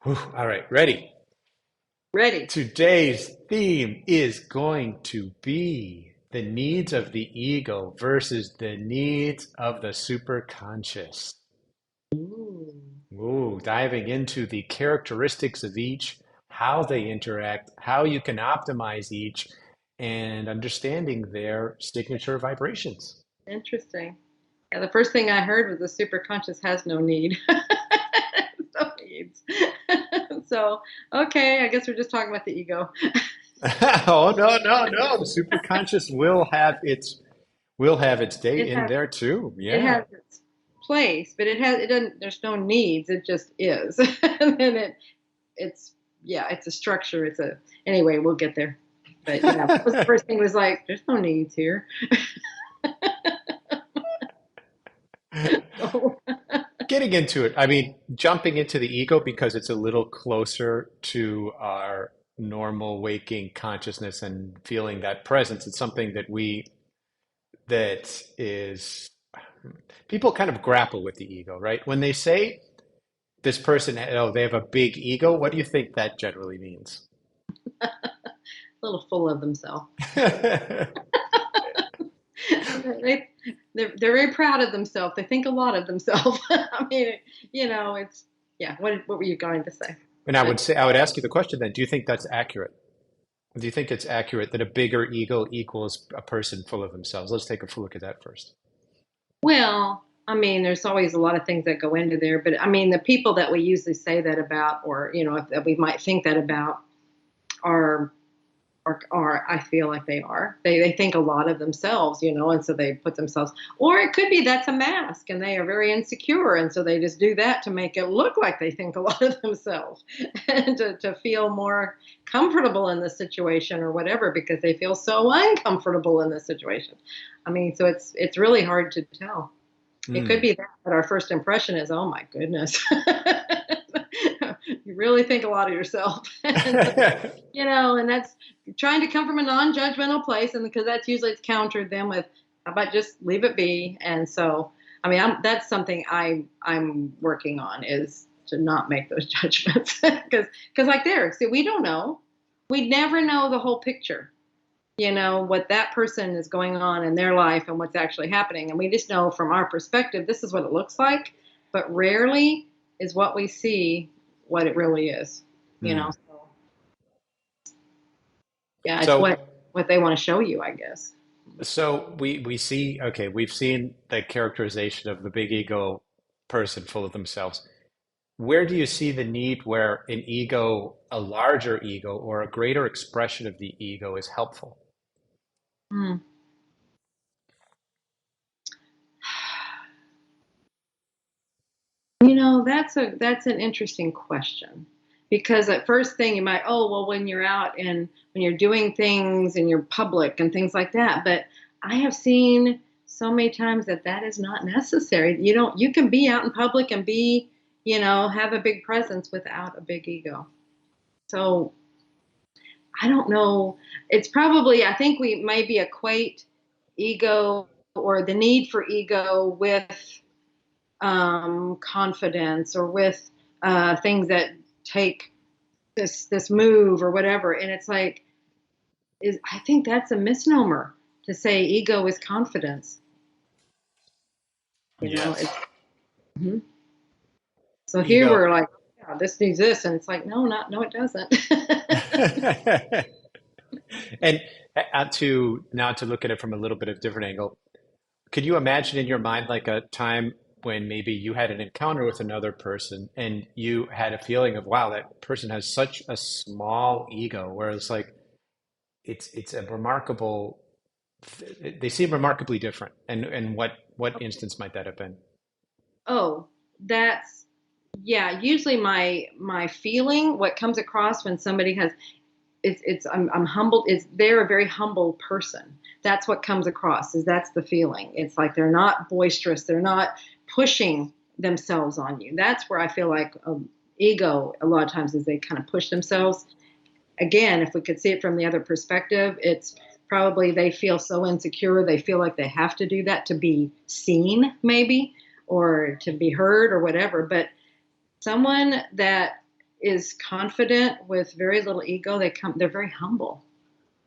Whew, all right, ready. Ready. Today's theme is going to be the needs of the ego versus the needs of the superconscious. Ooh. Ooh, diving into the characteristics of each, how they interact, how you can optimize each, and understanding their signature vibrations. Interesting. Yeah, the first thing I heard was the superconscious has no need. No needs. So, okay, I guess we're just talking about the ego. Oh, no, no, no. The superconscious will have its day It in has there too. it Yeah. has its place, but it doesn't there's no needs. It just is. And then it's yeah, it's a structure. It's a anyway, we'll get there. But yeah, that was the first thing was like, there's no needs here. So, Getting into it, I mean, jumping into the ego because it's a little closer to our normal waking consciousness and feeling that presence. It's something that is, people kind of grapple with the ego, right? When they say this person, oh, they have a big ego, what do you think that generally means? a little full of themselves. they, they're very proud of themselves. They think a lot of themselves. I mean, it's yeah. What were you going to say? And I would ask you the question then, do you think that's accurate? Do you think it's accurate that a bigger ego equals a person full of themselves? Let's take a full look at that first. Well, I mean, there's always a lot of things that go into there, but I mean, the people that we usually say that about, or that we might think that about, are or I feel like they are. They think a lot of themselves, and so they put themselves. Or it could be that's a mask, and they are very insecure, and so they just do that to make it look like they think a lot of themselves, and to feel more comfortable in the situation or whatever, because they feel so uncomfortable in the situation. I mean, so it's really hard to tell. It could Hmm. be that, but our first impression is, oh my goodness. You really think a lot of yourself. And that's trying to come from a non-judgmental place, and because that's usually it's countered them with, how about just leave it be? And so, I mean, that's something I'm working on, is to not make those judgments, because like there, see, we don't know, we never know the whole picture, what that person is going on in their life and what's actually happening, and we just know from our perspective this is what it looks like, but rarely is what we see what it really is, Hmm. so yeah, it's So, what they want to show you, I guess. so we see, okay, we've seen the characterization of the big ego person full of themselves. Where do you see the need where an ego, a larger ego, or a greater expression of the ego is helpful? Hmm. That's an interesting question, because at first thing you might, oh well, when you're out and when you're doing things and you're public and things like that, but I have seen so many times that that is not necessary. You can be out in public and be, have a big presence without a big ego. So I don't know. It's probably, I think we maybe equate ego, or the need for ego, with confidence, or with things that take this move or whatever. And it's like, I think that's a misnomer to say ego is confidence. It's Yes. mhm. So here Ego. we're like, yeah, this needs this, and it's like, no, it doesn't. And to now to look at it from a little bit of different angle, could you imagine in your mind like a time when maybe you had an encounter with another person and you had a feeling of, wow, that person has such a small ego, whereas like it's a remarkable, they seem remarkably different. And what instance might that have been? Oh, that's yeah. Usually my feeling, what comes across when somebody has, it's I'm humbled. Is they're a very humble person. That's what comes across. Is that's the feeling. It's like they're not boisterous. They're not pushing themselves on you. That's where I feel like ego a lot of times is they kind of push themselves. Again, if we could see it from the other perspective, it's probably they feel so insecure. They feel like they have to do that to be seen, maybe, or to be heard or whatever. But someone that is confident with very little ego, they're very humble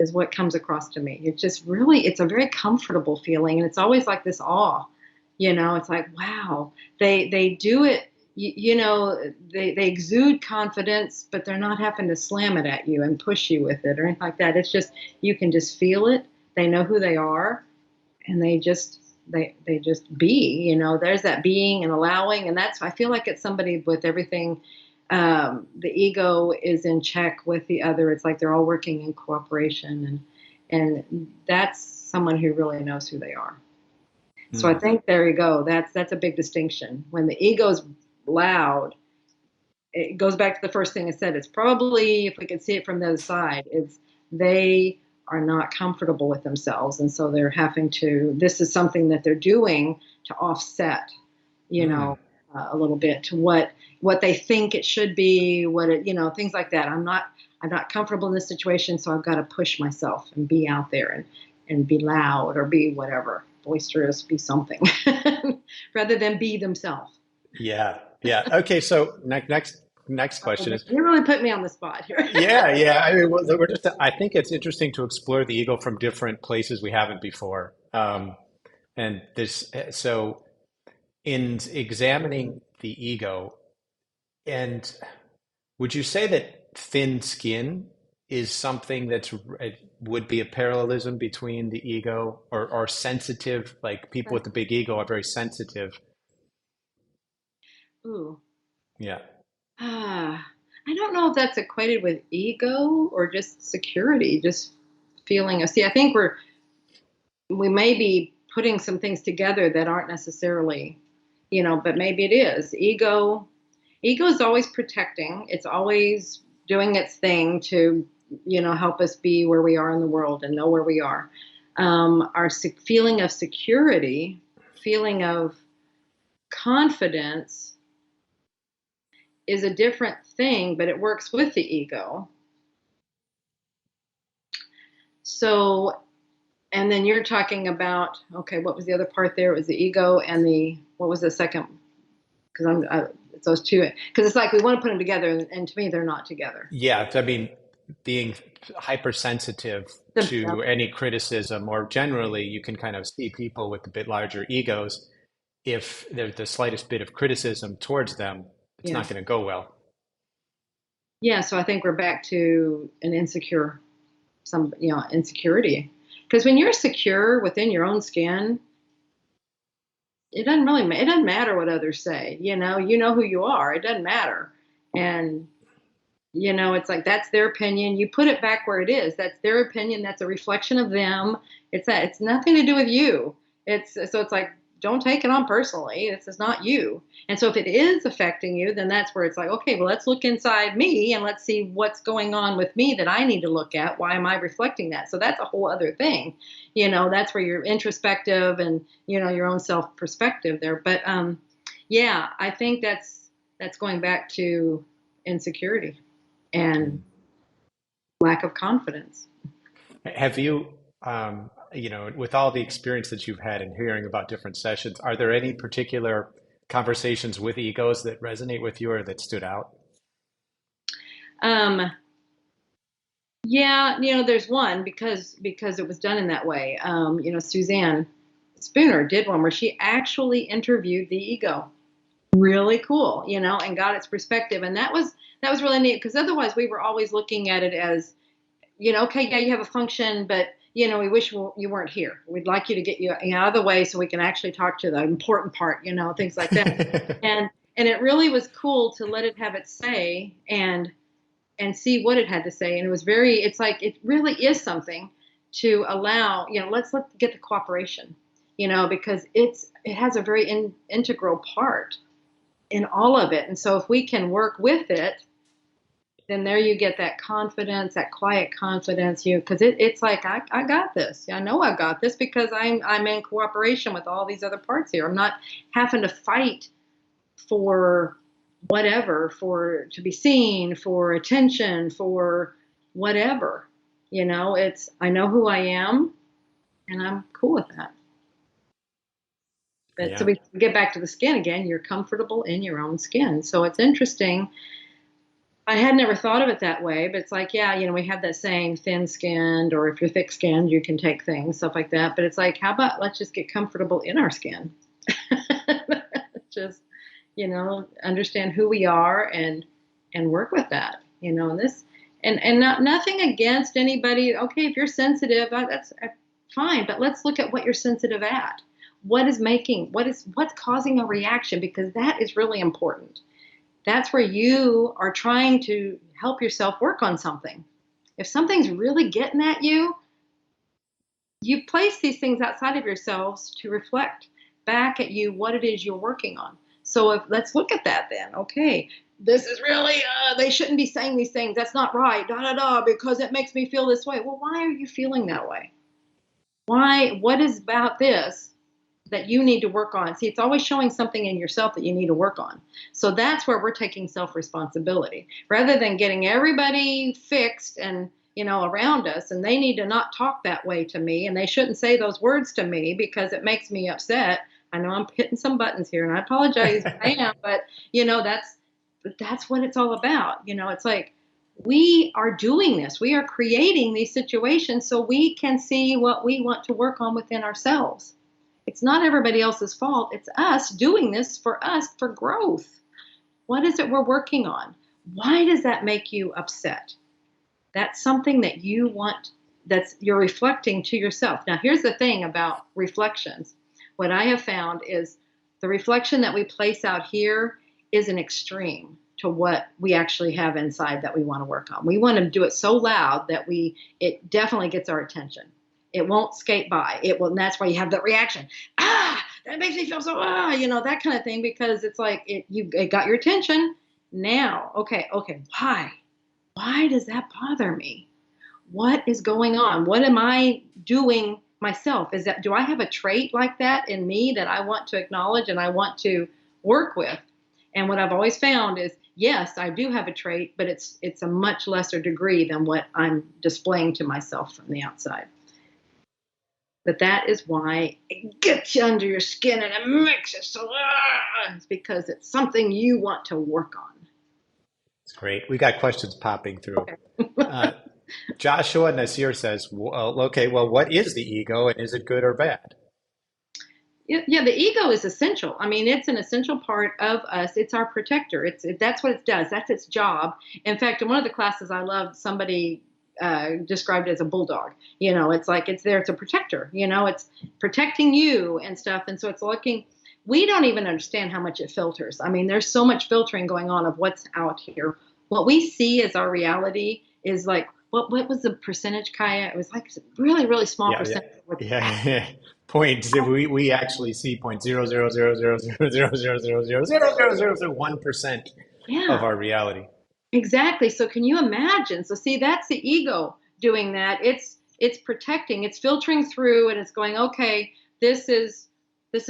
is what comes across to me. It's just really, it's a very comfortable feeling. And it's always like this awe, it's like, wow, they do it, they exude confidence, but they're not having to slam it at you and push you with it or anything like that. It's just, you can just feel it. They know who they are, and they just be, there's that being and allowing. And I feel like it's somebody with everything. The ego is in check with the other. It's like they're all working in cooperation, and that's someone who really knows who they are. So I Hmm. think there you go. That's a big distinction. When the ego's loud, it goes back to the first thing I said. It's probably, if we could see it from the other side, it's they are not comfortable with themselves, and so they're having to. This is something that they're doing to offset, you Hmm. know, a little bit to what they think it should be, what it, things like that. I'm not comfortable in this situation, so I've got to push myself and be out there and be loud or be whatever, boisterous, be something, rather than be themselves. Yeah. Yeah. Okay. So next question is, You really put me on the spot here. yeah, yeah. I mean, we're just. I think it's interesting to explore the ego from different places we haven't before. And this, so in examining the ego, and would you say that thin skin is something would be a parallelism between the ego or sensitive, like people with the big ego are very sensitive. Ooh. Yeah. I don't know if that's equated with ego or just security, just feeling of, see, I think we may be putting some things together that aren't necessarily, but maybe it is. Ego is always protecting. It's always doing its thing to, help us be where we are in the world and know where we are. Our feeling of security, feeling of confidence is a different thing, but it works with the ego. So, and then you're talking about, okay, what was the other part there? It was the ego and what was the second? Because it's those two. Because it's like we want to put them together, and to me, they're not together. Yeah. I mean, being hypersensitive to any criticism, or generally, you can kind of see people with a bit larger egos. If there's the slightest bit of criticism towards them, it's Yeah. not going to go well. Yeah. So I think we're back to an insecurity. Because when you're secure within your own skin, it doesn't matter what others say. You know who you are. It doesn't matter. And it's like that's their opinion. You put it back where it is. That's their opinion. That's a reflection of them. It's nothing to do with you. It's like, don't take it on personally. This is not you. And so if it is affecting you, then that's where it's like, okay, well, let's look inside me and let's see what's going on with me that I need to look at. Why am I reflecting that? So that's a whole other thing. That's where you're introspective and your own self perspective there. But yeah, I think that's going back to insecurity and lack of confidence. Have you, with all the experience that you've had in hearing about different sessions, are there any particular conversations with egos that resonate with you or that stood out? Um, yeah, there's one because it was done in that way. Suzanne Spooner did one where she actually interviewed the ego. Really cool, and got its perspective, and that was really neat because otherwise we were always looking at it as, okay, yeah, you have a function, but we wish you weren't here. We'd like you to get you out of the way so we can actually talk to the important part, things like that. And it really was cool to let it have its say and see what it had to say. And it's like it really is something to allow, let's get the cooperation, because it has a very integral part in all of it. And so if we can work with it, then there you get that confidence, that quiet confidence, because it's like I got this. I know I got this because I'm in cooperation with all these other parts here. I'm not having to fight for whatever, for to be seen, for attention, for whatever. It's I know who I am, and I'm cool with that. But so Yeah. we get back to the skin again. You're comfortable in your own skin, so it's interesting. I had never thought of it that way, but it's like, yeah, we have that saying, thin skinned, or if you're thick skinned, you can take things, stuff like that. But it's like, how about let's just get comfortable in our skin? Just, understand who we are and work with that, and this, and not nothing against anybody. Okay, if you're sensitive, that's fine, but let's look at what you're sensitive at. What's causing a reaction? Because that is really important. That's where you are trying to help yourself work on something. If something's really getting at you place these things outside of yourselves to reflect back at you what it is you're working on. So let's look at that then. Okay, this is really they shouldn't be saying these things. That's not right. Da da da. Because it makes me feel this way. Well, why are you feeling that way? Why? What is about this that you need to work on? See, it's always showing something in yourself that you need to work on. So that's where we're taking self responsibility rather than getting everybody fixed and around us, and they need to not talk that way to me, and they shouldn't say those words to me because it makes me upset. I know I'm hitting some buttons here, and I apologize. I am, but that's what it's all about. It's like we are doing this. We are creating these situations so we can see what we want to work on within ourselves. It's not everybody else's fault. It's us doing this for us for growth. What is it we're working on? Why does that make you upset? That's something that you want, that's you're reflecting to yourself. Now, here's the thing about reflections. What I have found is the reflection that we place out here is an extreme to what we actually have inside that we want to work on. We want to do it so loud that it definitely gets our attention. It won't skate by. It will, and that's why you have that reaction. That makes me feel so, that kind of thing, because it's like it got your attention. Now, okay, why? Why does that bother me? What is going on? What am I doing myself? Do I have a trait like that in me that I want to acknowledge and I want to work with? And what I've always found is, yes, I do have a trait, but it's a much lesser degree than what I'm displaying to myself from the outside. But that is why it gets you under your skin and it makes it so, it's because it's something you want to work on. It's great. We got questions popping through. Okay. Uh, Joshua Nasir says, well, okay, well, what is the ego and is it good or bad? Yeah, the ego is essential. I mean, it's an essential part of us. It's our protector. That's what it does. That's its job. In fact, in one of the classes I loved, somebody described it as a bulldog. It's like it's there. It's a protector. It's protecting you and stuff. And so it's looking. We don't even understand how much it filters. I mean, there's so much filtering going on of what's out here. What we see as our reality is like what was the percentage, Kaya? It was like really, really small Yeah, yeah, percentage. yeah. Point. We actually see 0.000000000000001% of Yeah. our reality. Exactly. So can you imagine? So see, that's the ego doing that. It's protecting, it's filtering through and it's going, okay, this is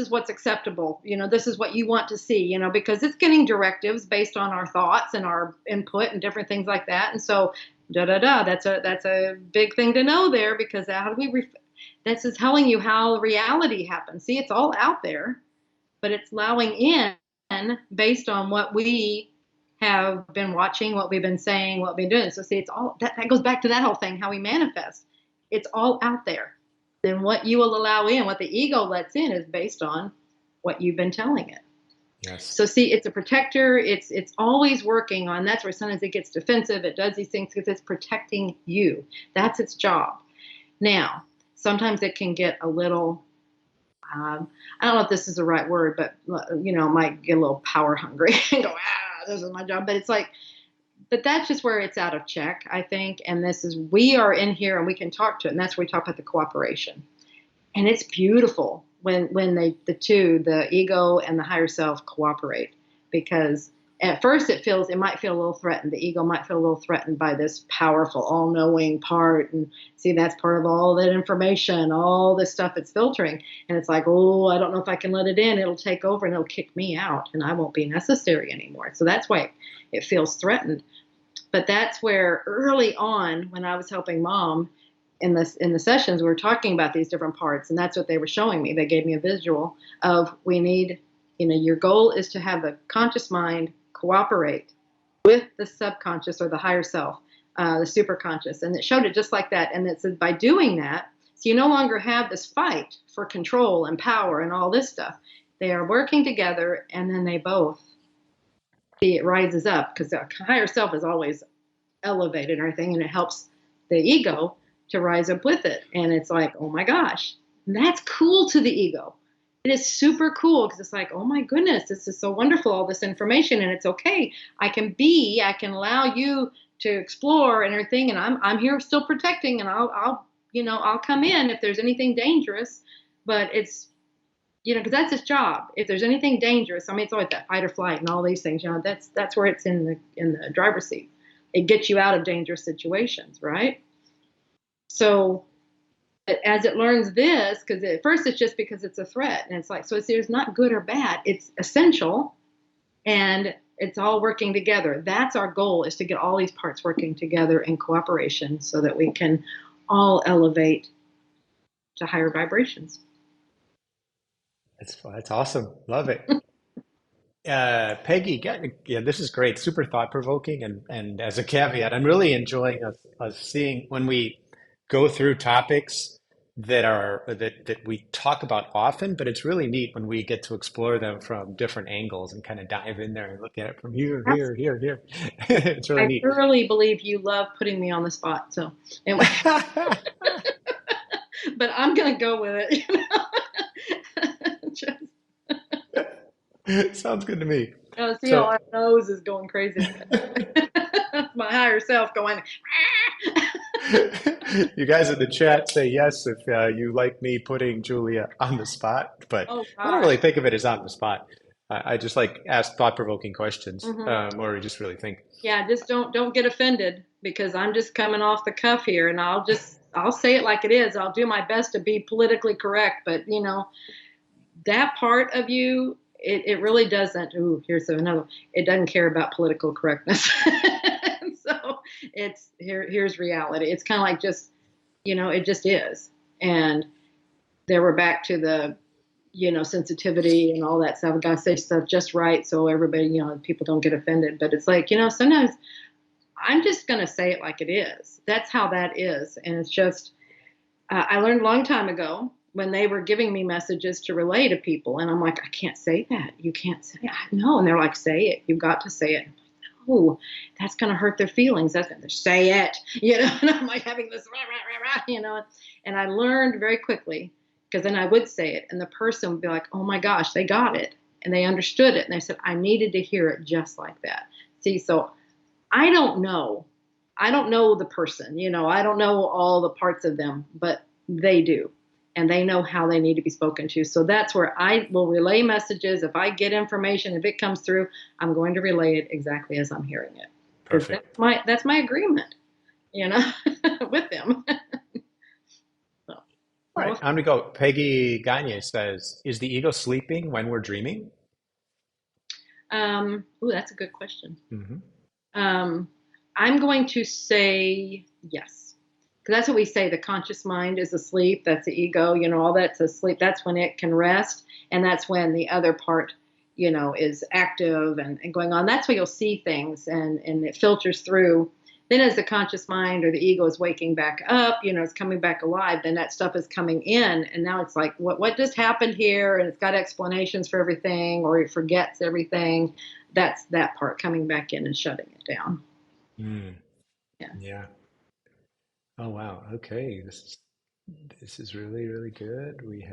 what's acceptable. This is what you want to see, because it's getting directives based on our thoughts and our input and different things like that. And so da da da, that's a big thing to know there, because how do this is telling you how reality happens. See, it's all out there, but it's allowing in based on what we have been watching, what we've been saying, what we've been doing. So see, it's all that goes back to that whole thing, how we manifest. It's all out there. Then what you will allow in, what the ego lets in, is based on what you've been telling it. Yes. So see, it's a protector. It's always working on. That's where sometimes it gets defensive. It does these things because it's protecting you. That's its job. Now, sometimes it can get a little I don't know if this is the right word, but might get a little power hungry and go, this is my job. But it's like, but that's just where it's out of check, I think. And we are in here and we can talk to it. And that's where we talk about the cooperation. And it's beautiful when the ego and the higher self cooperate, because at first it might feel a little threatened. The ego might feel a little threatened by this powerful, all-knowing part. And see, that's part of all that information, all this stuff it's filtering. And it's like, oh, I don't know if I can let it in. It'll take over and it'll kick me out and I won't be necessary anymore. So that's why it feels threatened. But that's where early on, when I was helping Mom in the sessions, we were talking about these different parts, and that's what they were showing me. They gave me a visual of, we need, your goal is to have the conscious mind cooperate with the subconscious or the higher self, the superconscious. And it showed it just like that. And it said by doing that, so you no longer have this fight for control and power and all this stuff. They are working together, and then they both, it rises up because the higher self is always elevated and everything, and it helps the ego to rise up with it. And it's like, oh my gosh, that's cool to the ego. It is super cool because it's like, oh my goodness, this is so wonderful, all this information, and it's okay. I can allow you to explore and everything, and I'm here still protecting, and I'll come in if there's anything dangerous, but it's, because that's his job. If there's anything dangerous, I mean, it's always that fight or flight and all these things. That's where it's in the driver's seat. It gets you out of dangerous situations, right? So as it learns this, because at first it's just because it's a threat, and it's like, so it's not good or bad. It's essential, and it's all working together. That's our goal, is to get all these parts working together in cooperation so that we can all elevate to higher vibrations. That's awesome. Love it. Peggy, yeah, this is great. Super thought provoking. And as a caveat, I'm really enjoying us seeing when we go through topics that we talk about often, but it's really neat when we get to explore them from different angles and kind of dive in there and look at it from here, here, here, here. It's really I neat. thoroughly believe you love putting me on the spot. So anyway, but I'm going to go with it. Just, Sounds good to me. see how So, our nose is going crazy. My higher self going. you guys in the chat say yes if you like me putting Julia on the spot, but Oh I don't gosh. really think of it as on the spot. I just like ask thought-provoking questions, Hmm. or just really think. Yeah, just don't get offended because I'm just coming off the cuff here, and I'll say it like it is. I'll do my best to be politically correct, but that part of you, it really doesn't. Ooh, here's another. It doesn't care about political correctness. So here's reality. It's kind of like just, it just is. And there we're back to the, sensitivity and all that stuff. I gotta say stuff just right so everybody, people don't get offended. But it's like, sometimes I'm just gonna say it like it is. That's how that is. And it's just, I learned a long time ago when they were giving me messages to relay to people, and I'm like, I can't say that. You can't say it. No, and they're like, say it. You've got to say it. Oh, that's going to hurt their feelings. That's going to say it, and I'm like having this, rah, rah, rah, and I learned very quickly because then I would say it and the person would be like, oh my gosh, they got it and they understood it. And they said, I needed to hear it just like that. See, so I don't know. I don't know the person, I don't know all the parts of them, but they do. And they know how they need to be spoken to. So that's where I will relay messages. If I get information, if it comes through, I'm going to relay it exactly as I'm hearing it. Because Perfect. that's my agreement, with them. So, All right, well, I'm gonna go. Peggy Gagne says, "Is the ego sleeping when we're dreaming?" ooh, that's a good question. Hmm. Um, I'm going to say yes. Because that's what we say. The conscious mind is asleep. That's the ego. All that's asleep. That's when it can rest. And that's when the other part, is active and going on. That's where you'll see things and it filters through. Then as the conscious mind or the ego is waking back up, it's coming back alive, then that stuff is coming in. And now it's like, what just happened here? And it's got explanations for everything, or it forgets everything. That's that part coming back in and shutting it down. Mm, Yeah. yeah. Oh wow. Okay. This is really really good. We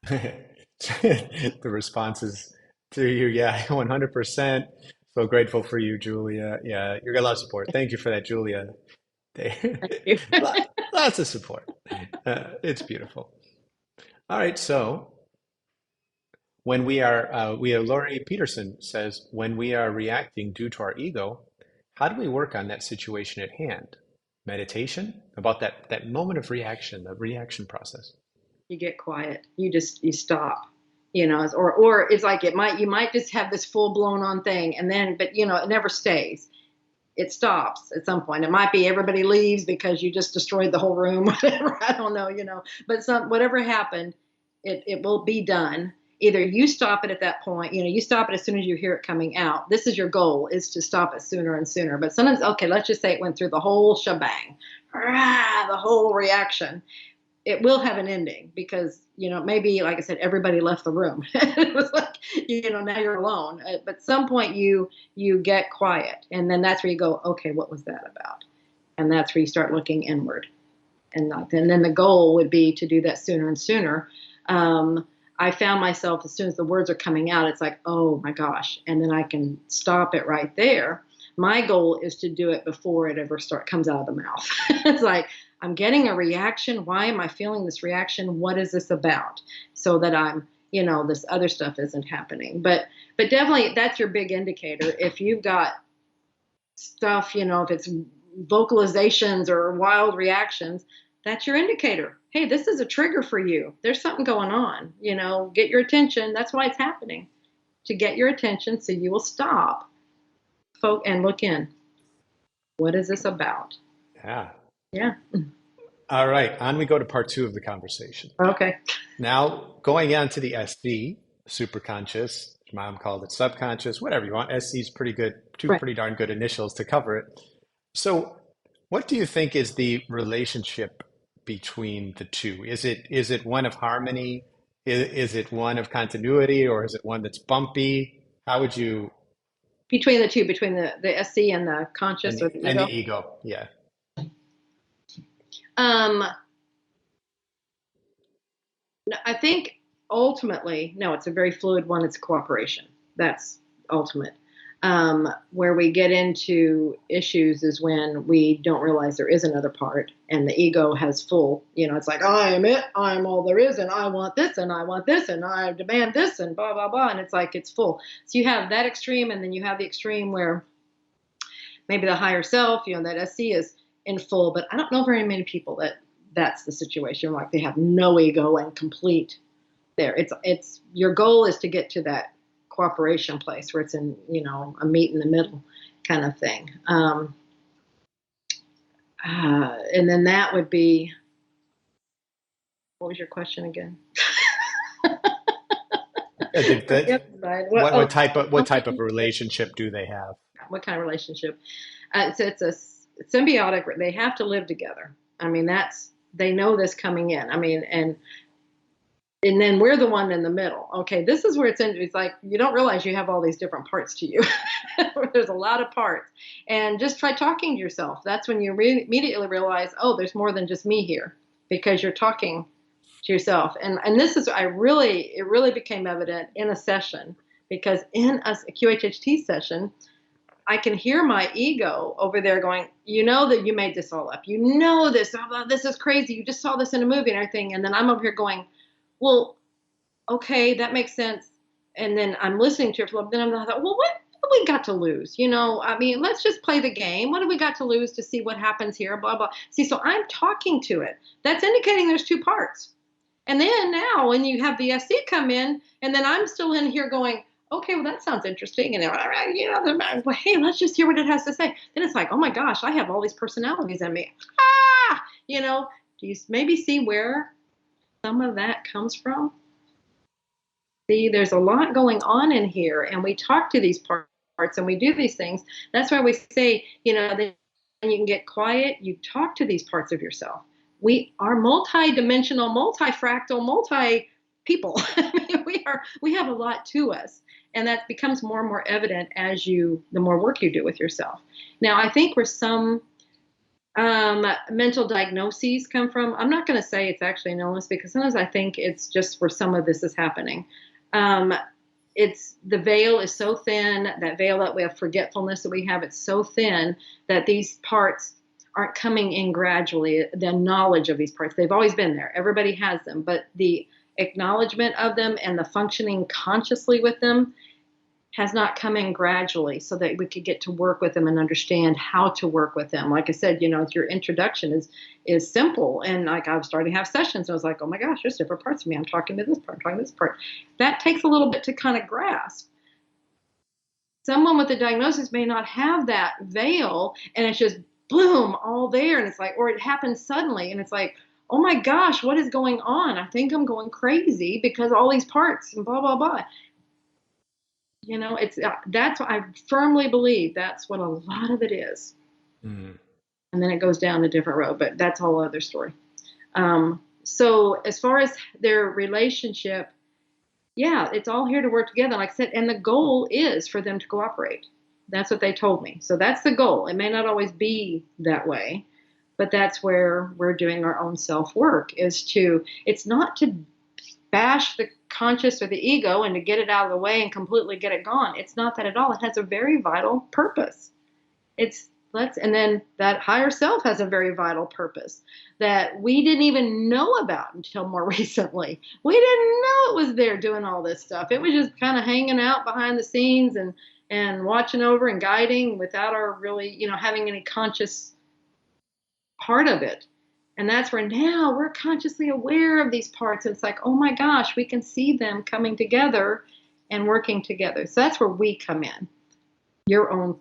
have the responses to you. Yeah, 100%. So grateful for you, Julia. Yeah, you're gonna love support. Thank you for that, Julia. Thank you. Lots of support. It's beautiful. All right. So when we are Laurie Peterson says, when we are reacting due to our ego, how do we work on that situation at hand? Meditation about that moment of reaction, the reaction process. You get quiet. You stop. Or it's like you might just have this full blown on thing, and then but it never stays. It stops at some point. It might be everybody leaves because you just destroyed the whole room, whatever. I don't know. But whatever happened, it will be done. either you stop it at that point, you stop it as soon as you hear it coming out. This is your goal, is to stop it sooner and sooner. But sometimes, okay, let's just say it went through the whole shebang, the whole reaction. It will have an ending because, maybe, like I said, everybody left the room. It was like, now you're alone. But at some point you get quiet, and then that's where you go, okay, what was that about? And that's where you start looking inward. And then the goal would be to do that sooner and sooner. I found myself, as soon as the words are coming out, it's like, oh my gosh, and then I can stop it right there. My goal is to do it before it ever comes out of the mouth. It's like, I'm getting a reaction. Why am I feeling this reaction? What is this about? So that I'm, this other stuff isn't happening. But definitely that's your big indicator. If you've got stuff, if it's vocalizations or wild reactions, that's your indicator. Hey, this is a trigger for you. There's something going on, get your attention. That's why it's happening, to get your attention so you will stop and look in. What is this about? Yeah. Yeah. All right. On we go to part two of the conversation. Okay. Now, going on to the SC, superconscious, mom called it subconscious, whatever you want. SC is pretty good, two Right. pretty darn good initials to cover it. So, what do you think is the relationship between the two? Is it one of harmony? Is it one of continuity, or is it one that's bumpy? How would you Between the two, between the SC and the conscious or the and the ego. ego? Yeah. Um, I think ultimately, no, it's a very fluid one. It's cooperation. That's ultimate. Where we get into issues is when we don't realize there is another part, and the ego has full, it's like, I am it, I am all there is, and I want this, and I want this, and I demand this, and blah, blah, blah. And it's like, it's full. So you have that extreme, and then you have the extreme where maybe the higher self, that SC is in full. But I don't know very many people that's the situation. Like, they have no ego and complete there. It's your goal is to get to that cooperation place where it's in, a meet in the middle kind of thing. And then that would be, what was your question again? I think that Well, what type of relationship do they have? what kind of relationship? So it's a symbiotic. They have to live together. I mean, they know this coming in. I mean, and then we're the one in the middle. Okay, this is where it's like, you don't realize you have all these different parts to you. There's a lot of parts. And just try talking to yourself. That's when you immediately realize, oh, there's more than just me here, because you're talking to yourself. And this is, it really became evident in a session, because in a QHHT session, I can hear my ego over there going, that you made this all up. This, oh, this is crazy. You just saw this in a movie and everything. And then I'm over here going, well, okay, that makes sense. And then I'm listening to it. Then I'm thought, well, what do we got to lose? I mean, let's just play the game. What do we got to lose to see what happens here? Blah, blah. See, so I'm talking to it. That's indicating there's two parts. And then now when you have the SC come in, and then I'm still in here going, okay, well, that sounds interesting. And well, hey, let's just hear what it has to say. Then it's like, oh my gosh, I have all these personalities in me. Do you maybe see where some of that comes from? See, there's a lot going on in here, and we talk to these parts and we do these things. That's why we say, then you can get quiet. You talk to these parts of yourself. We are multi-dimensional, multi-fractal, multi-people. I mean, we have a lot to us, and that becomes more and more evident as the more work you do with yourself. Now, I think where some mental diagnoses come from, I'm not going to say it's actually an illness, because sometimes I think it's just where some of this is happening. It's the veil is so thin, that veil that we have, forgetfulness that we have, it's so thin that these parts aren't coming in gradually. The knowledge of these parts, they've always been there. Everybody has them, but the acknowledgement of them and the functioning consciously with them has not come in gradually, so that we could get to work with them and understand how to work with them. Like I said, your introduction is simple. And like, I was starting to have sessions, and I was like, oh my gosh, there's different parts of me. I'm talking to this part, I'm talking to this part. That takes a little bit to kind of grasp. Someone with a diagnosis may not have that veil, and it's just boom, all there. And it's like, or it happens suddenly, and it's like, oh my gosh, what is going on? I think I'm going crazy because all these parts and blah, blah, blah. It's that's what I firmly believe that's what a lot of it is. Mm. And then it goes down a different road, but that's a whole other story. So as far as their relationship, yeah, it's all here to work together, like I said, and the goal is for them to cooperate. That's what they told me. So that's the goal. It may not always be that way, but that's where we're doing our own self work it's not to bash the conscious or the ego and to get it out of the way and completely get it gone. It's not that at all. It has a very vital purpose. And then that higher self has a very vital purpose that we didn't even know about until more recently. We didn't know it was there doing all this stuff. It was just kind of hanging out behind the scenes and watching over and guiding without our really, having any conscious part of it. And that's where now we're consciously aware of these parts. It's like, oh my gosh, we can see them coming together and working together. So that's where we come in. Your own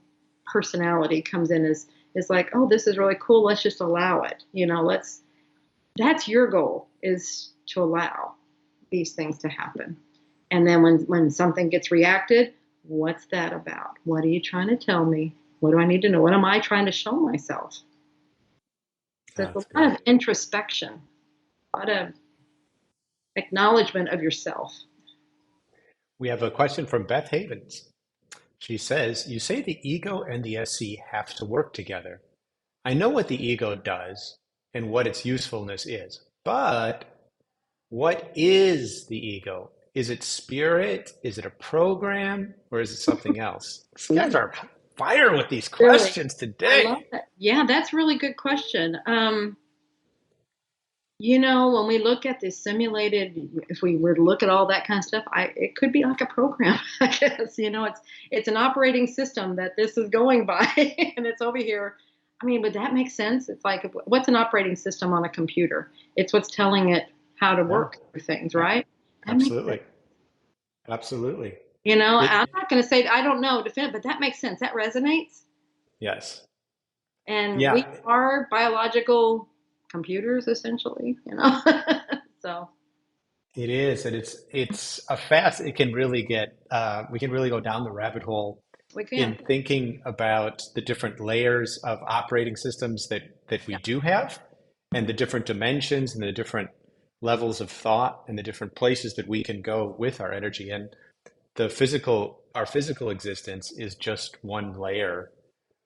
personality comes in is like, oh, this is really cool. Let's just allow it. That's your goal, is to allow these things to happen. And then when something gets reacted, what's that about? What are you trying to tell me? What do I need to know? What am I trying to show myself? So it's That's a lot of great. introspection, a lot of acknowledgement of yourself. We have a question from Beth Havens. She says, you say the ego and the SC have to work together. I know what the ego does and what its usefulness is, but what is the ego? Is it spirit? Is it a program? Or is it something else? These guys are fire with these Really, questions I love today. that. Yeah, that's a really good question. When we look at this simulated, if we were to look at all that kind of stuff, it could be like a program, I guess. It's an operating system that this is going by, and it's over here. I mean, would that make sense? It's like, what's an operating system on a computer? It's what's telling it how to Yeah, work through things, yeah, right? That makes sense. absolutely. Absolutely. I'm It, not going to say I don't know definitive, but that makes sense. That resonates. yes. And we Yeah, are biological computers, essentially. So it is. And it's a fast, it can really get, we can really go down the rabbit hole we in can. thinking about the different layers of operating systems that we Yeah. do have and the different dimensions and the different levels of thought and the different places that we can go with our energy. And our physical existence is just one layer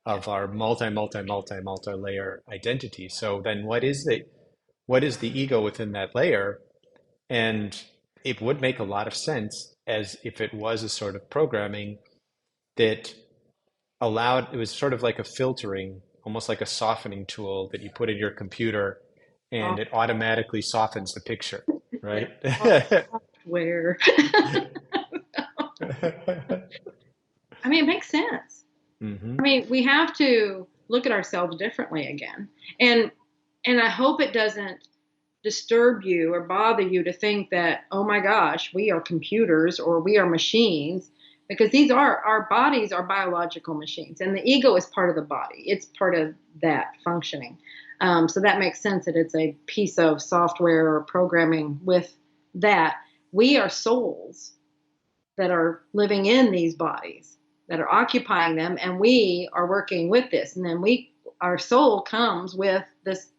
of our multi layer identity. So then what is the ego within that layer? And it would make a lot of sense as if it was a sort of programming that it was sort of like a filtering, almost like a softening tool that you put in your computer and it automatically softens the picture, Yeah. right? Software. I mean, it makes sense. Hmm. I mean, we have to look at ourselves differently again. And and I hope it doesn't disturb you or bother you to think that, oh my gosh, we are computers or we are machines, because these are our bodies are biological machines, and the ego is part of the body. It's part of that functioning. So that makes sense that it's a piece of software or programming with that. We are souls that are living in these bodies, that are occupying them, and we are working with this. And then our soul comes with this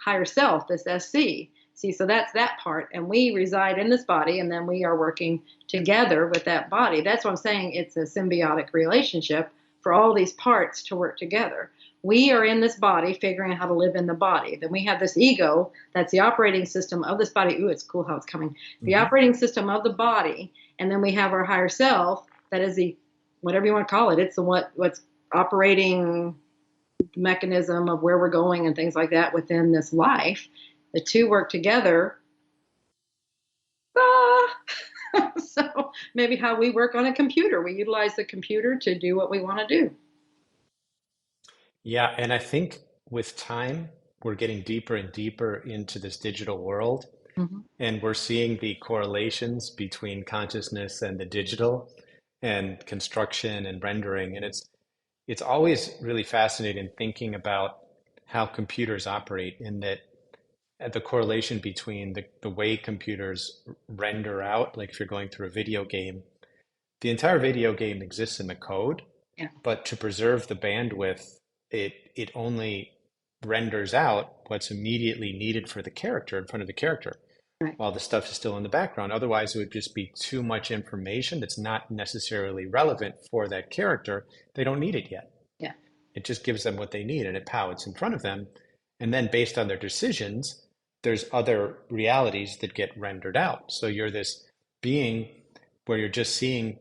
higher self, this SC. See, so that's that part. And we reside in this body, and then we are working together with that body. That's what I'm saying. It's a symbiotic relationship for all these parts to work together. We are in this body figuring out how to live in the body. Then we have this ego that's the operating system of this body. Ooh, it's cool how it's coming. The Hmm. operating system of the body, and then we have our higher self that is the whatever you want to call it. It's the what's operating mechanism of where we're going and things like that within this life. The two work together. Ah! So maybe how we work on a computer, we utilize the computer to do what we want to do. Yeah, and I think with time, we're getting deeper and deeper into this digital world, Mm-hmm. and we're seeing the correlations between consciousness and the digital and construction and rendering. And it's always really fascinating thinking about how computers operate in that at the correlation between the way computers render out, like if you're going through a video game, the entire video game exists in the code, Yeah. but to preserve the bandwidth, it only renders out what's immediately needed for the character in front of the character Right. while the stuff is still in the background. Otherwise, it would just be too much information that's not necessarily relevant for that character. They don't need it yet. Yeah. It just gives them what they need and it pouts in front of them. And then based on their decisions, there's other realities that get rendered out. So you're this being where you're just seeing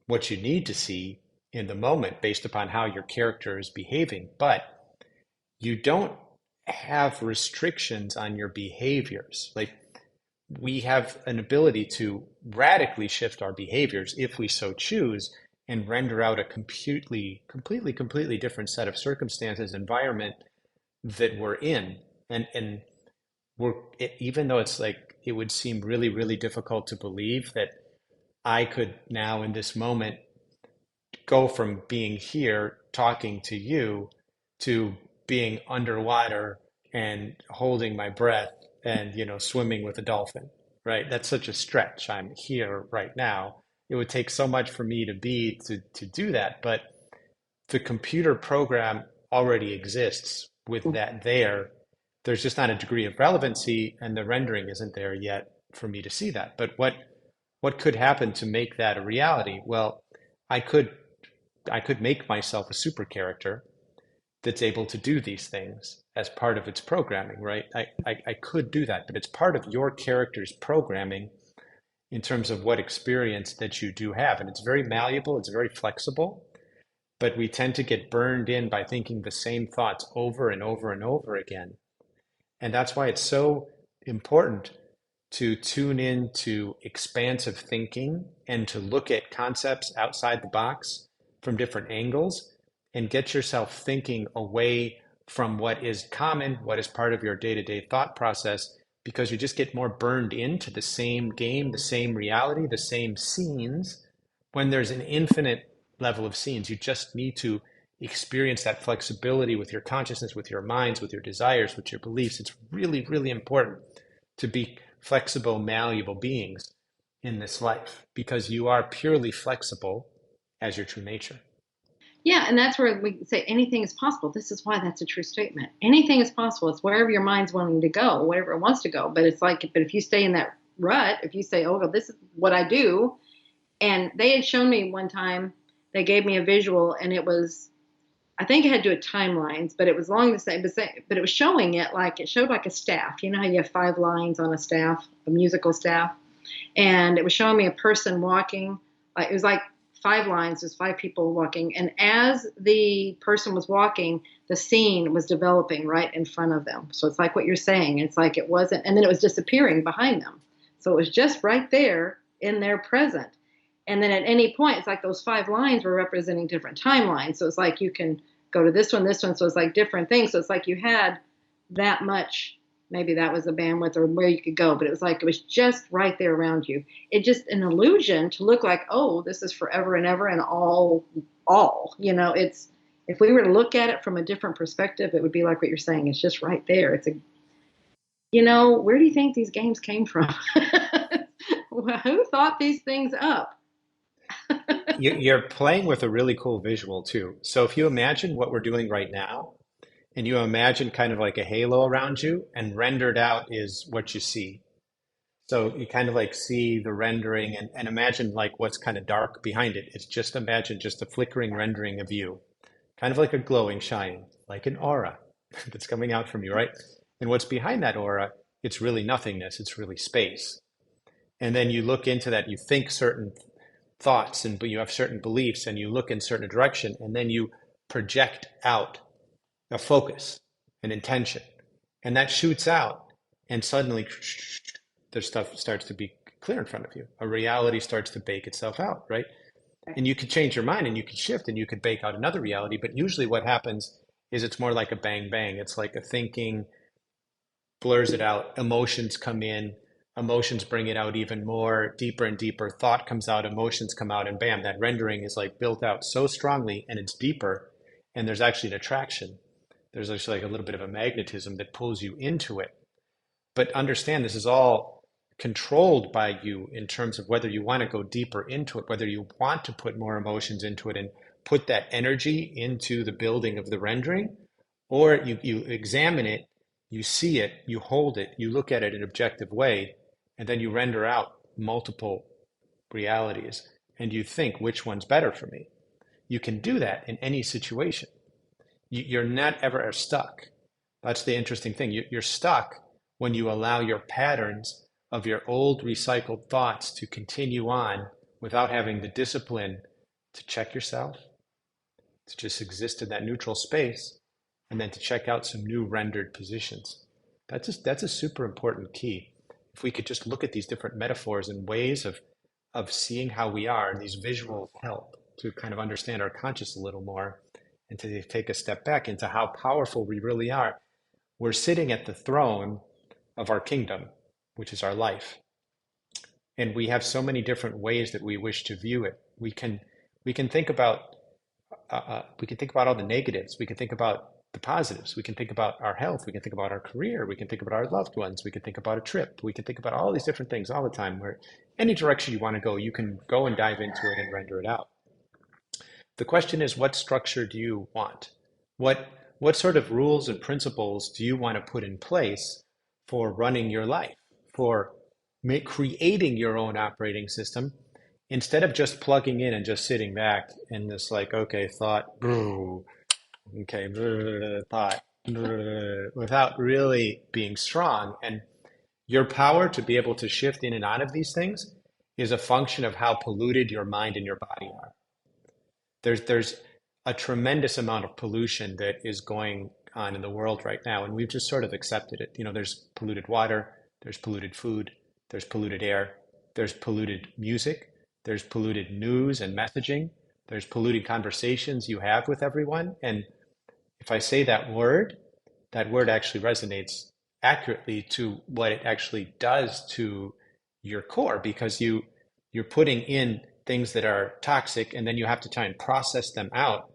what you need to see in the moment based upon how your character is behaving. But you don't have restrictions on your behaviors. Like we have an ability to radically shift our behaviors if we so choose and render out a completely different set of circumstances, environment that we're in. And even though it's like, it would seem really difficult to believe that I could now in this moment go from being here talking to you to being underwater and holding my breath and swimming with a dolphin, right? That's such a stretch. I'm here right now. It would take so much for me to be to do that, but the computer program already exists with that there. There's just not a degree of relevancy, and the rendering isn't there yet for me to see that. But what could happen to make that a reality? Well, I could I could make myself a super character that's able to do these things as part of its programming, right? I could do that, but it's part of your character's programming in terms of what experience that you do have. And it's very malleable, it's very flexible, but we tend to get burned in by thinking the same thoughts over and over and over again. And that's why it's so important to tune in to expansive thinking and to look at concepts outside the box from different angles and get yourself thinking away from what is common, what is part of your day-to-day thought process, because you just get more burned into the same game, the same reality, the same scenes, when there's an infinite level of scenes. You just need to experience that flexibility with your consciousness, with your minds, with your desires, with your beliefs. It's really important to be flexible, malleable beings in this life because you are purely flexible as your true nature. Yeah, and that's where we say anything is possible. This is why that's a true statement. Anything is possible. It's wherever your mind's wanting to go, wherever it wants to go. But it's like, but if you stay in that rut, if you say, "Oh, well, this is what I do," and they had shown me one time, they gave me a visual, and it was, I think it had to do with timelines, but it was along the same, but it was showing it like it showed like a staff. You know how you have 5 lines on a staff, a musical staff, and it was showing me a person walking. Like it was like 5 lines. There's 5 people walking, and as the person was walking, the scene was developing right in front of them. So it's like what you're saying. It's like it wasn't, and then it was disappearing behind them. So it was just right there in their present. And then at any point, it's like those 5 lines were representing different timelines. So it's like you can go to this one, this one. So it's like different things. So it's like you had that much, maybe that was the bandwidth or where you could go, but it was like it was just right there around you. It just an illusion to look like, oh, this is forever and ever and all. It's, if we were to look at it from a different perspective, it would be like what you're saying. It's just right there. It's a, where do you think these games came from? Who thought these things up? You're playing with a really cool visual too. So if you imagine what we're doing right now, and you imagine kind of like a halo around you, and rendered out is what you see. So you kind of like see the rendering and imagine like what's kind of dark behind it. It's just imagine just a flickering rendering of you, kind of like a glowing, shining, like an aura that's coming out from you, right? And what's behind that aura, it's really nothingness, it's really space. And then you look into that, you think certain thoughts and but you have certain beliefs and you look in certain direction and then you project out a focus, an intention, and that shoots out and suddenly the stuff starts to be clear in front of you. A reality starts to bake itself out, right? And you could change your mind and you could shift and you could bake out another reality, but usually what happens is it's more like a bang bang. It's like a thinking blurs it out, emotions come in, emotions bring it out even more, deeper and deeper. Thought comes out, emotions come out, and bam, that rendering is like built out so strongly and it's deeper. And there's actually an attraction. There's actually like a little bit of a magnetism that pulls you into it. But understand this is all controlled by you in terms of whether you want to go deeper into it, whether you want to put more emotions into it and put that energy into the building of the rendering, or you examine it, you see it, you hold it, you look at it in an objective way, and then you render out multiple realities and you think which one's better for me. You can do that in any situation. You're not ever stuck. That's the interesting thing. You're stuck when you allow your patterns of your old recycled thoughts to continue on without having the discipline to check yourself, to just exist in that neutral space, and then to check out some new rendered positions. That's a super important key. If we could just look at these different metaphors and ways of seeing how we are, and these visuals help to kind of understand our conscious a little more and to take a step back into how powerful we really are. We're sitting at the throne of our kingdom, which is our life. And we have so many different ways that we wish to view it. We can think about all the negatives. We can think about the positives. We can think about our health. We can think about our career. We can think about our loved ones. We can think about a trip. We can think about all these different things all the time. Where any direction you want to go, you can go and dive into it and render it out. The question is, what structure do you want? What what sort of rules and principles do you want to put in place for running your life, for creating your own operating system, instead of just plugging in and just sitting back and just like, okay, thought, okay, thought, without really being strong. And your power to be able to shift in and out of these things is a function of how polluted your mind and your body are. There's a tremendous amount of pollution that is going on in the world right now, and we've just sort of accepted it. There's polluted water, there's polluted food, there's polluted air, there's polluted music, there's polluted news and messaging, there's polluted conversations you have with everyone. And if I say that word actually resonates accurately to what it actually does to your core, because you're putting in things that are toxic and then you have to try and process them out,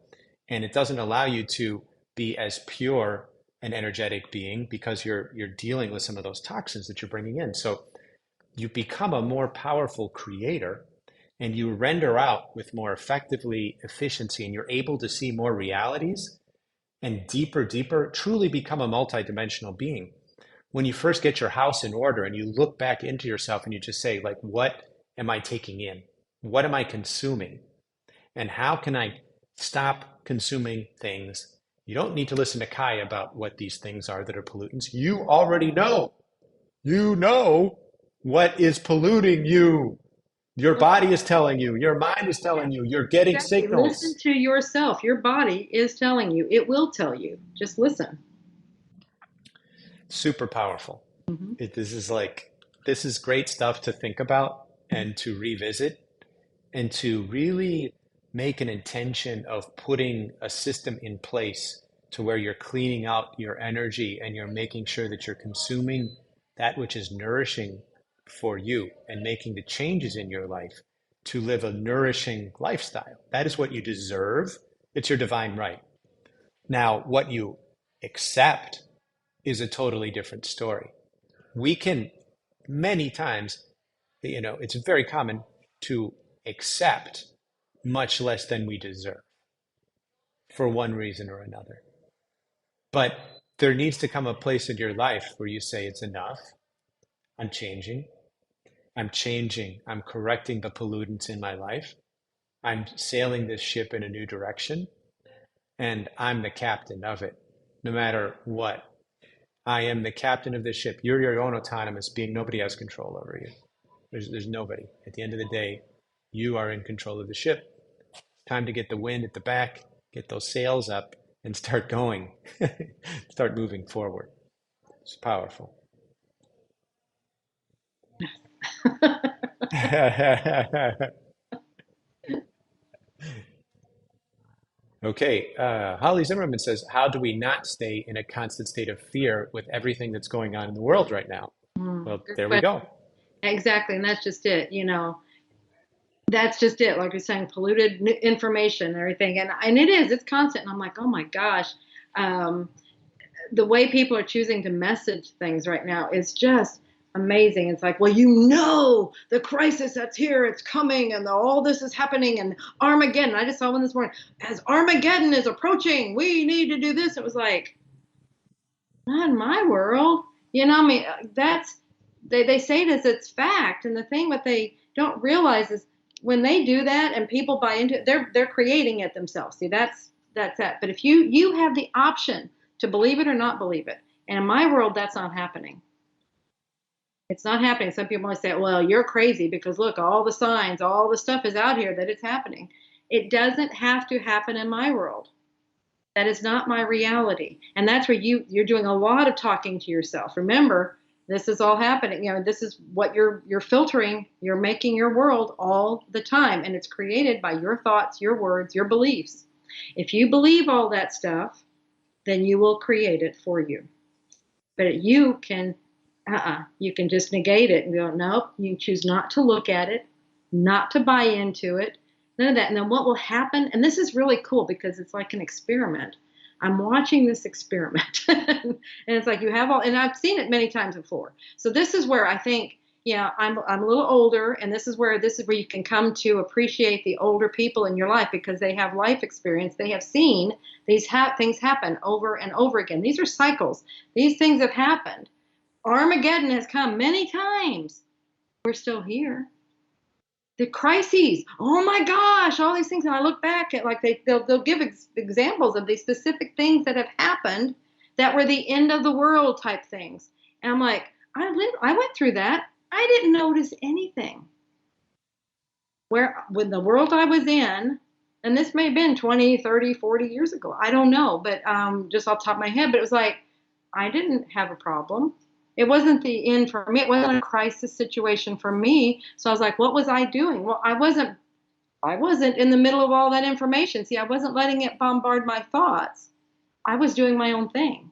and it doesn't allow you to be as pure an energetic being because you're dealing with some of those toxins that you're bringing in. So you become a more powerful creator and you render out with more effectively efficiency, and you're able to see more realities and deeper, truly become a multidimensional being. When you first get your house in order and you look back into yourself and you just say, like, what am I taking in? What am I consuming? And how can I stop consuming things? You don't need to listen to Kai about what these things are that are pollutants. You already know. You know what is polluting you. Your body is telling you, your mind is telling you, you're getting Exactly. Listen signals. to yourself. Your body is telling you. It will tell you. Just listen. Super powerful. Hmm. This is great stuff to think about and to revisit and to really make an intention of putting a system in place to where you're cleaning out your energy and you're making sure that you're consuming that which is nourishing for you and making the changes in your life to live a nourishing lifestyle. That is what you deserve. It's your divine right. Now, what you accept is a totally different story. We can many times, it's very common to accept much less than we deserve for one reason or another. But there needs to come a place in your life where you say, it's enough. I'm changing. I'm changing. I'm correcting the pollutants in my life. I'm sailing this ship in a new direction. And I'm the captain of it, no matter what. I am the captain of this ship. You're your own autonomous being. Nobody has control over you. There's nobody. At the end of the day, you are in control of the ship. Time to get the wind at the back, get those sails up, and start going. Start moving forward. It's powerful. Okay, Holly Zimmerman says, how do we not stay in a constant state of fear with everything that's going on in the world right now? Well, Good there we question. go. Exactly. And that's just it. That's just it. Like you're saying, polluted information and everything. And it is, it's constant. And I'm like, oh my gosh. Um, the way people are choosing to message things right now is just amazing. It's like, well, you know, the crisis that's here, it's coming, and all this is happening, and Armageddon. I just saw one this morning. As Armageddon is approaching, we need to do this. It was like, not in my world. You know, I mean, that's they say this, it's fact. And the thing what they don't realize is when they do that and people buy into it, they're creating it themselves. See, that's that. But if you have the option to believe it or not believe it, and in my world, that's not happening. It's not happening. Some people might say, well, you're crazy because look, all the signs, all the stuff is out here that it's happening. It doesn't have to happen in my world. That is not my reality. And that's where you're doing a lot of talking to yourself. Remember, this is all happening. You know, this is what you're filtering. You're making your world all the time. And it's created by your thoughts, your words, your beliefs. If you believe all that stuff, then you will create it for you. But you can just negate it and go, nope, you choose not to look at it, not to buy into it, none of that. And then what will happen, and this is really cool because it's like an experiment. I'm watching this experiment. And it's like you have all, and I've seen it many times before. So this is where I think, yeah, I'm a little older, and this is where you can come to appreciate the older people in your life because they have life experience. They have seen these things happen over and over again. These are cycles. These things have happened. Armageddon has come many times. We're still here. The crises, oh my gosh, all these things. And I look back at like they'll give examples of these specific things that have happened that were the end of the world type things. And I'm like, I went through that. I didn't notice anything. Where with the world I was in, and this may have been 20, 30, 40 years ago. I don't know, but just off the top of my head, but it was like, I didn't have a problem. It wasn't the end for me. It wasn't a crisis situation for me. So I was like, what was I doing? Well, I wasn't in the middle of all that information. See, I wasn't letting it bombard my thoughts. I was doing my own thing.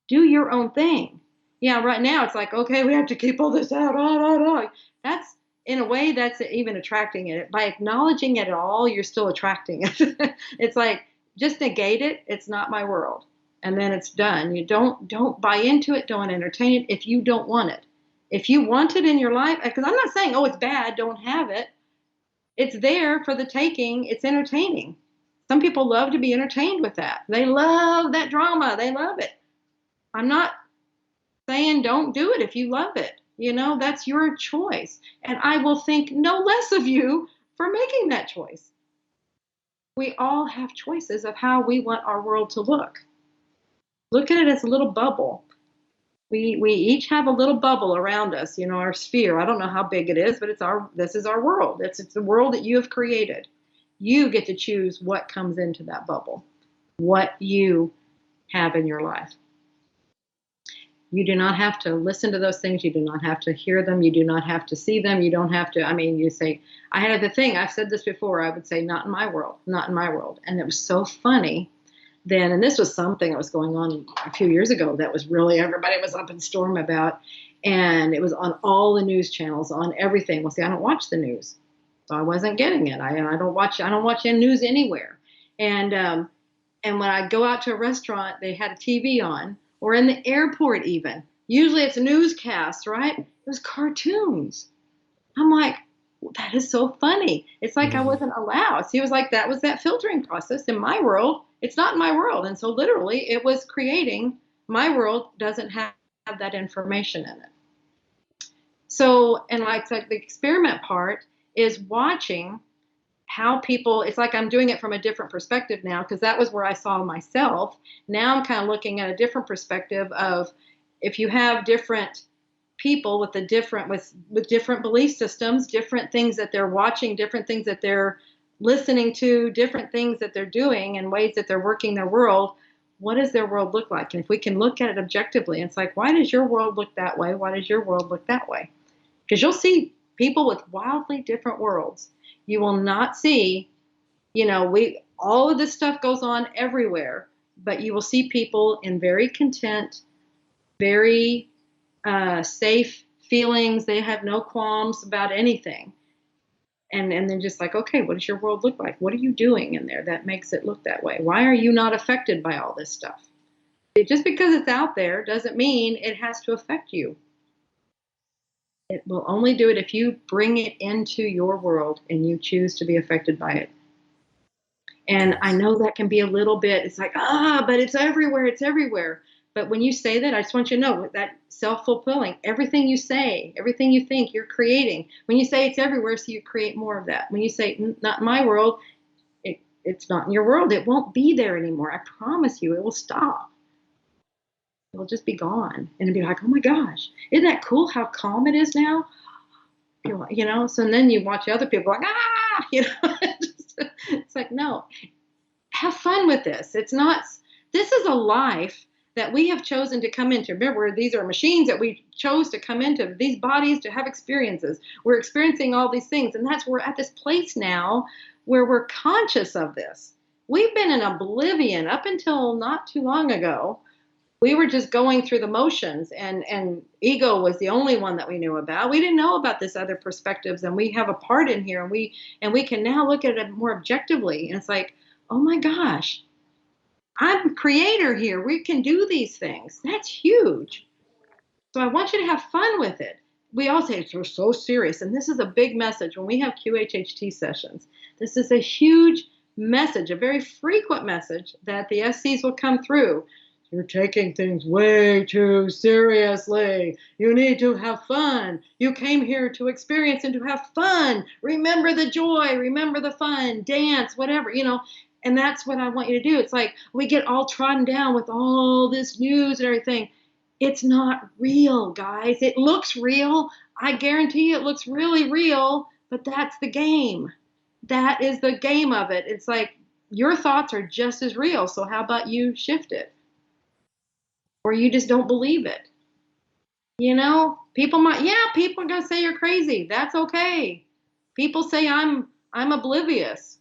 Do your own thing. Yeah, right now it's like, okay, we have to keep all this out. That's in a way that's even attracting it. By acknowledging it at all, you're still attracting it. It's like just negate it. It's not my world. And then it's done. You don't buy into it, don't entertain it if you don't want it. If you want it in your life, because I'm not saying, oh, it's bad, don't have it. It's there for the taking. It's entertaining. Some people love to be entertained with that. They love that drama. They love it. I'm not saying don't do it if you love it. You know, that's your choice. And I will think no less of you for making that choice. We all have choices of how we want our world to look. Look at it as a little bubble. We each have a little bubble around us, you know, our sphere. I don't know how big it is, but this is our world. It's the world that you have created. You get to choose what comes into that bubble, what you have in your life. You do not have to listen to those things. You do not have to hear them. You do not have to see them. You don't have to, I mean, you say, I had the thing, I've said this before, I would say, not in my world, not in my world. And it was so funny then, and this was something that was going on a few years ago that was really, everybody was up in storm about, and it was on all the news channels, on everything. Well, see, I don't watch the news, so I wasn't getting it. I don't watch any news anywhere. And when I go out to a restaurant, they had a TV on, or in the airport even. Usually it's newscasts, right? It was cartoons. I'm like, that is so funny. It's like I wasn't allowed. So he was like, that was that filtering process in my world. It's not in my world. And so literally it was creating, my world doesn't have that information in it. So, and like the experiment part is watching how people, it's like I'm doing it from a different perspective now, because that was where I saw myself. Now I'm kind of looking at a different perspective of if you have different people with different belief systems, different things that they're watching, different things that they're listening to, different things that they're doing and ways that they're working their world, what does their world look like? And if we can look at it objectively, it's like, why does your world look that way? Why does your world look that way? Because you'll see people with wildly different worlds. You will not see, you know, all of this stuff goes on everywhere, but you will see people in very content, very safe feelings. They have no qualms about anything. And then just like, okay, what does your world look like? What are you doing in there that makes it look that way? Why are you not affected by all this stuff? Just because it's out there doesn't mean it has to affect you. It will only do it if you bring it into your world and you choose to be affected by it. And I Yes. know that can be a little bit, it's like, but it's everywhere, it's everywhere. But when you say that, I just want you to know that self-fulfilling, everything you say, everything you think, you're creating. When you say it's everywhere, so you create more of that. When you say, not in my world, it's not in your world. It won't be there anymore. I promise you, it will stop. It'll just be gone. And it'll be like, oh my gosh, isn't that cool how calm it is now? So and then you watch other people like, it's like, no, have fun with this. It's not, this is a life that we have chosen to come into. Remember, these are machines that we chose to come into, these bodies to have experiences. We're experiencing all these things. And that's, we're at this place now where we're conscious of this. We've been in oblivion up until not too long ago. We were just going through the motions, and ego was the only one that we knew about. We didn't know about this other perspectives, and we have a part in here, and we can now look at it more objectively. And it's like, oh my gosh, I'm a creator here. We can do these things. That's huge. So I want you to have fun with it. We all say we're so serious, and this is a big message when we have QHHT sessions. This is a huge message, a very frequent message that the SCs will come through. You're taking things way too seriously. You need to have fun. You came here to experience and to have fun. Remember the joy, remember the fun, dance, whatever, And that's what I want you to do. It's like we get all trodden down with all this news and everything. It's not real, guys. It looks real. I guarantee it looks really real, but that's the game. That is the game of it. It's like your thoughts are just as real. So how about you shift it? Or you just don't believe it. People are going to say you're crazy. That's okay. People say I'm oblivious.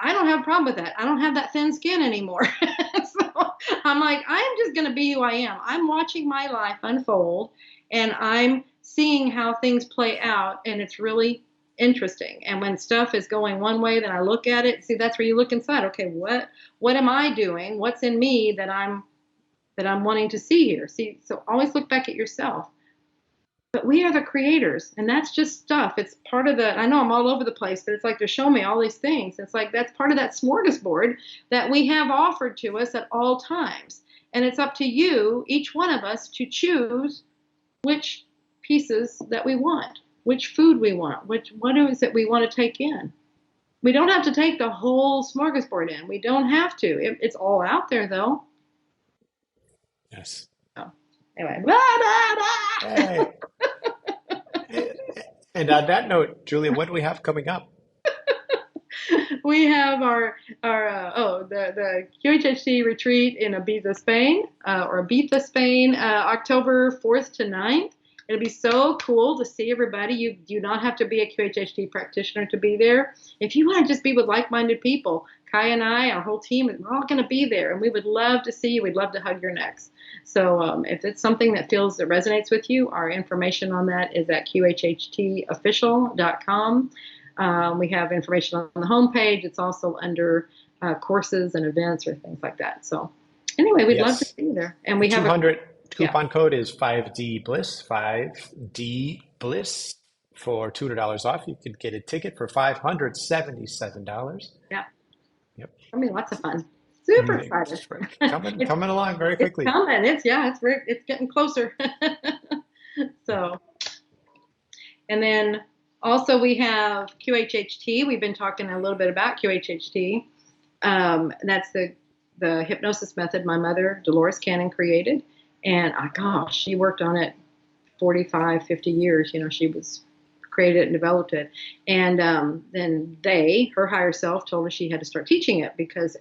I don't have a problem with that. I don't have that thin skin anymore. So I'm like, I'm just going to be who I am. I'm watching my life unfold, and I'm seeing how things play out, and it's really interesting. And when stuff is going one way, then I look at it. See, that's where you look inside. Okay, what am I doing? What's in me that I'm wanting to see here? See, so always look back at yourself. But we are the creators, and that's just stuff. It's part of the, I know I'm all over the place, but it's like they're showing me all these things. It's like that's part of that smorgasbord that we have offered to us at all times. And it's up to you, each one of us, to choose which pieces that we want, which food we want, what is it we want to take in. We don't have to take the whole smorgasbord in. We don't have to. It's all out there, though. Yes. So, anyway, blah, blah, blah. Hey. And on that note, Julia, what do we have coming up? We have the QHHT retreat in Ibiza, Spain, October 4th to 9th. It'll be so cool to see everybody. You do not have to be a QHHT practitioner to be there. If you want to just be with like-minded people, Kai and I, our whole team, we're all going to be there, and we would love to see you. We'd love to hug your necks. So if it's something that resonates with you, our information on that is at QHHTofficial.com. We have information on the homepage. It's also under courses and events or things like that. So anyway, we'd love to Yes. see you there. And The we have 200 yeah, coupon code is 5D Bliss, 5D Bliss for $200 off. You could get a ticket for $577. yeah. Yep. I mean, lots of fun. Super excited. It's coming, it's, coming along very it's quickly. coming. It's getting closer. So, and then also we have QHHT. We've been talking a little bit about QHHT. That's the hypnosis method my mother, Dolores Cannon, created. And gosh, she worked on it 45, 50 years. She was created it and developed it. And then her higher self, told her she had to start teaching it because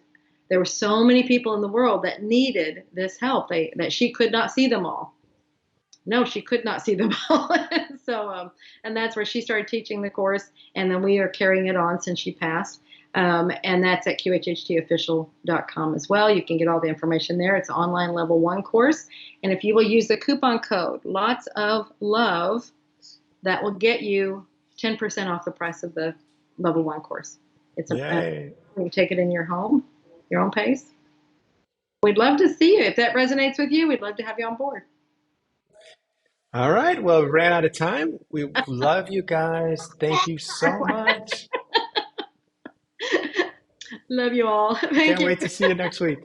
there were so many people in the world that needed this help. That she could not see them all. No, she could not see them all. So, and that's where she started teaching the course, and then we are carrying it on since she passed. And that's at QHHTofficial.com as well. You can get all the information there. It's an online level 1 course. And if you will use the coupon code, lots of love, that will get you 10% off the price of the level 1 course. You take it in your home, your own pace. We'd love to see you. If that resonates with you, we'd love to have you on board. All right. Well, we ran out of time. We love you guys. Thank you so much. Love you all. Thank Can't you. wait to see you next week.